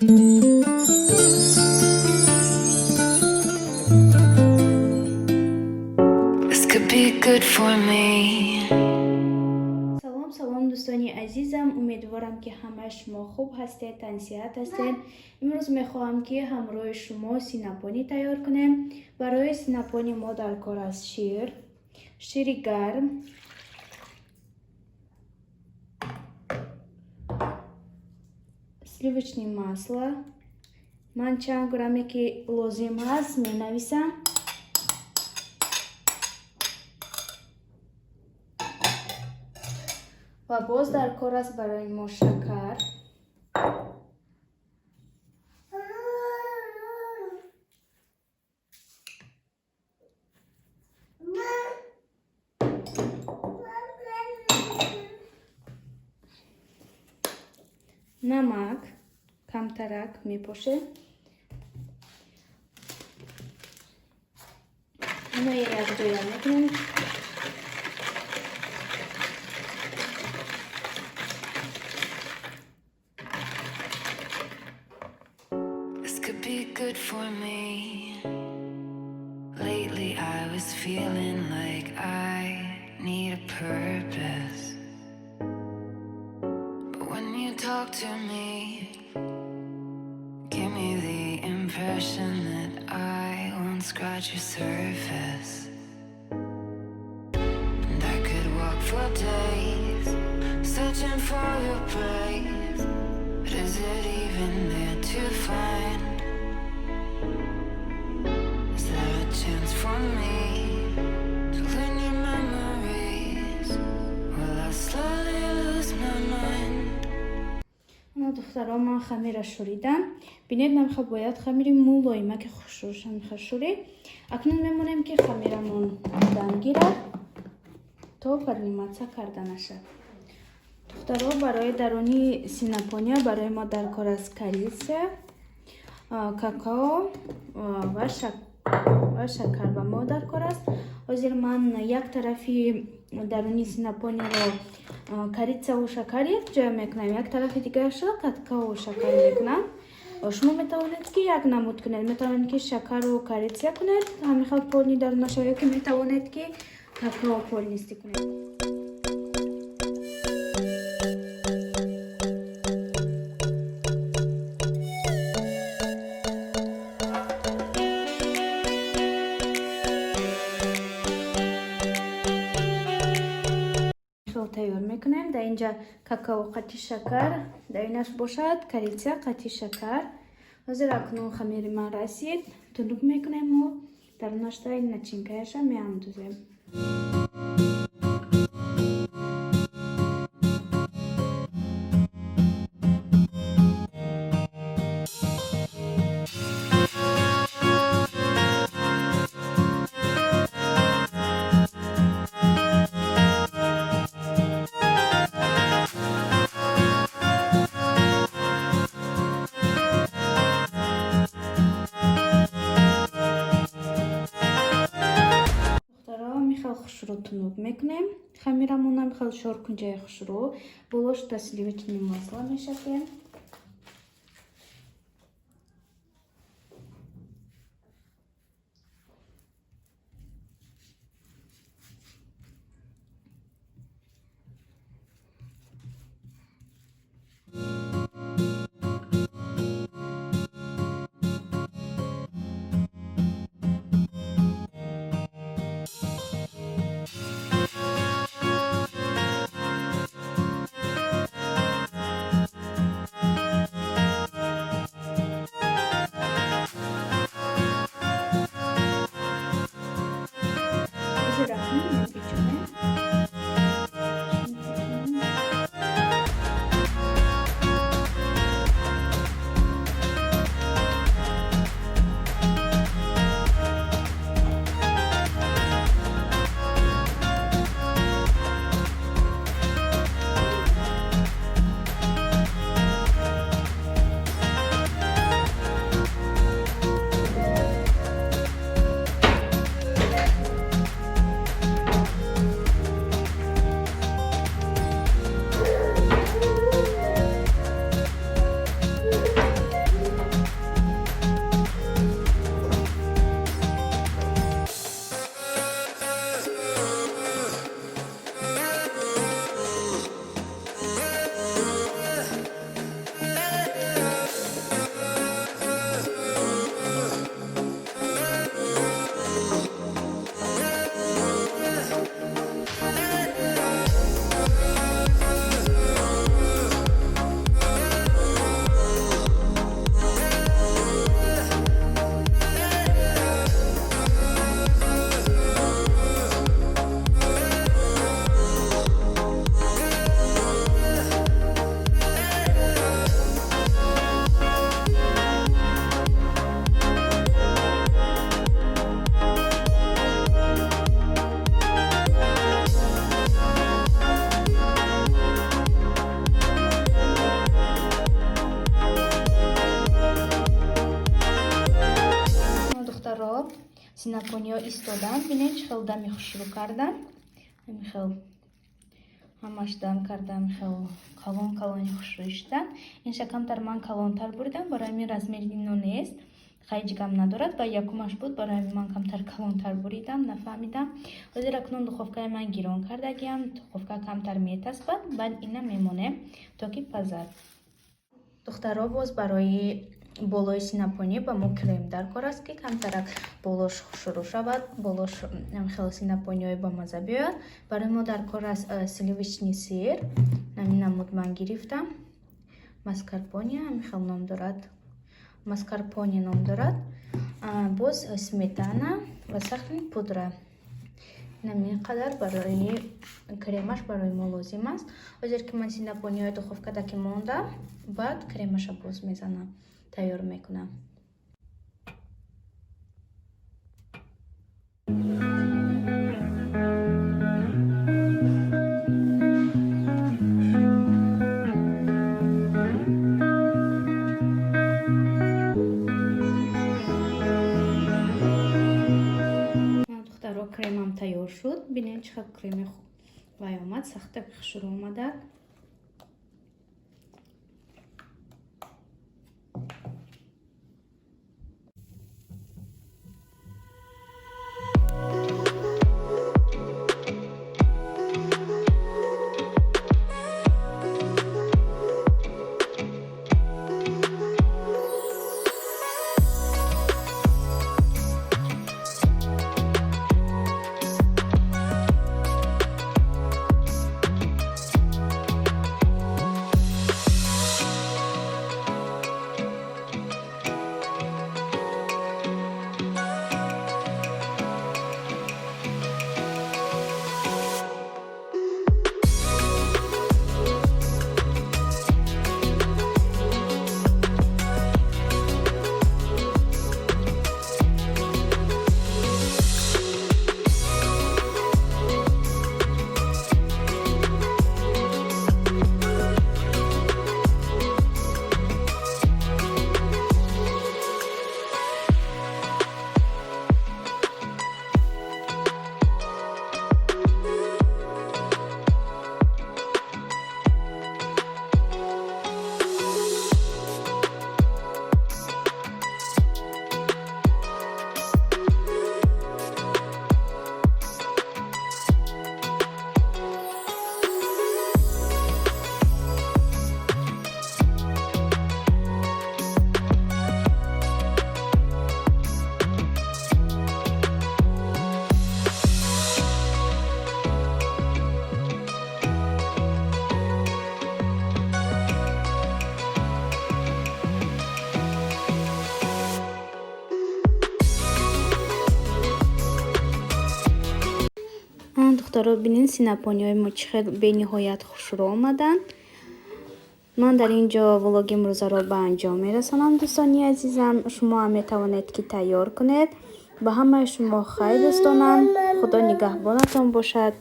This could be good for me. سلام دوستانی عزیزم، امیدوارم که همه شما خوب هستید، تنصیحت هستید. امروز میخواهم که همراه شما سیناپونی تیار کنیم. برای سیناپونی ما در کار است شیر گرم، сливочное масло. من چند گرمی که لازم هست می نویسم. و باز در کار است برای ما شکر. نمک کمترک می پاشه. اینو یک جایی میکنیم. This could be good for me. Lately I was feeling like I need a purpose. But when you talk to me, give me the impression that I won't scratch your surface. And I could walk for days, searching for your praise. But is it even there to find? Is there a chance for me to learn your memories? Will I slowly lose my mind? دخترها من خمیر شوریدم. بینید نمیخواد باید خمیر مولایمه که خوش میخواد شورید. اکنون میمونیم که خمیرمون دم گیرد تا فرمیماتسا کرده نشد. دخترها برای درونی سیناپونیا برای ما در کار است کریسه، کاکائو و شکر و ما در کار است. حاضر من یک طرفی درونی سیناپونی رو کریسه و شکر یک جای میکنم، یک طرف دیگه شو کاکائو و شکر میکنم. شما میتوانید که یک نمود کنید، میتوانید که شکر و کریسه کنید. همین خواهد پولنی در نشاید که میتوانید که کاکائو پولنیستی کنید. تیار میکنیم. در اینجا کاکائو قطی شکر در اینش باشد، کریسه قطی شکر. حاضر اکنون خمیر من رسید، تنوب میکنیم و در نشته این نچینکهش میاندازیم. خوش رو تنوب میکنیم. خمیرمون هم خیلی شور کنجای خوش رو بلوش تا سلیوچنی ماسلا میشکیم. синапониҳо истоданд. Бинед чӣ хел дами хушрӯ кардам. Ҳамин хел ҳамаш дам кардам, хел калони хушрӯ шуданд. Инша камтар ман калонтар бурдам, барои ҳамин размери ино нест. Хайҷ гам надорад. Ба якумаш буд, барои ҳамин ман камтар калонтар буридам, нафаҳмидам. Ҳозир акнун духовкаи ман гирон кардагиам. Духовка камтар метаспад, баъд ина мемонем то ки пазад. духтаро боз барои болои синапони ба мо крем даркор аст ки камтарак болош хушрӯ шавад, болош хело синапониҳои ба маза биёяд. Барои мо даркор аст сливичный сир, ҳамин намуд ман гирифтам. Маскарпоне ҳамин хел ном дорад. Маскарпоне ном дорад. Боз сметана ва сахни пудра. Ҳамин қадар барои кремаш барои мо лозим аст. Ҳозир ки ман синапониҳои духовкада ки монда, баъд кремаша боз мезанам, тайёр мекунам. духтаро кремам тайёр шуд. Бинед чӣ хел креми вай омад, сахта хушрӯ омадад. духтаро бинед синапониҳои мо чӣ хел бениҳоят хушрӯ омаданд. ман дар ин ҷо влоги имрӯзаро ба анҷом мерасонам. дӯстони азизам, шумо ҳам метавонед ки тайёр кунед. ба ҳамаи шумо хайр дӯстонам. худо нигаҳбонатон бошад.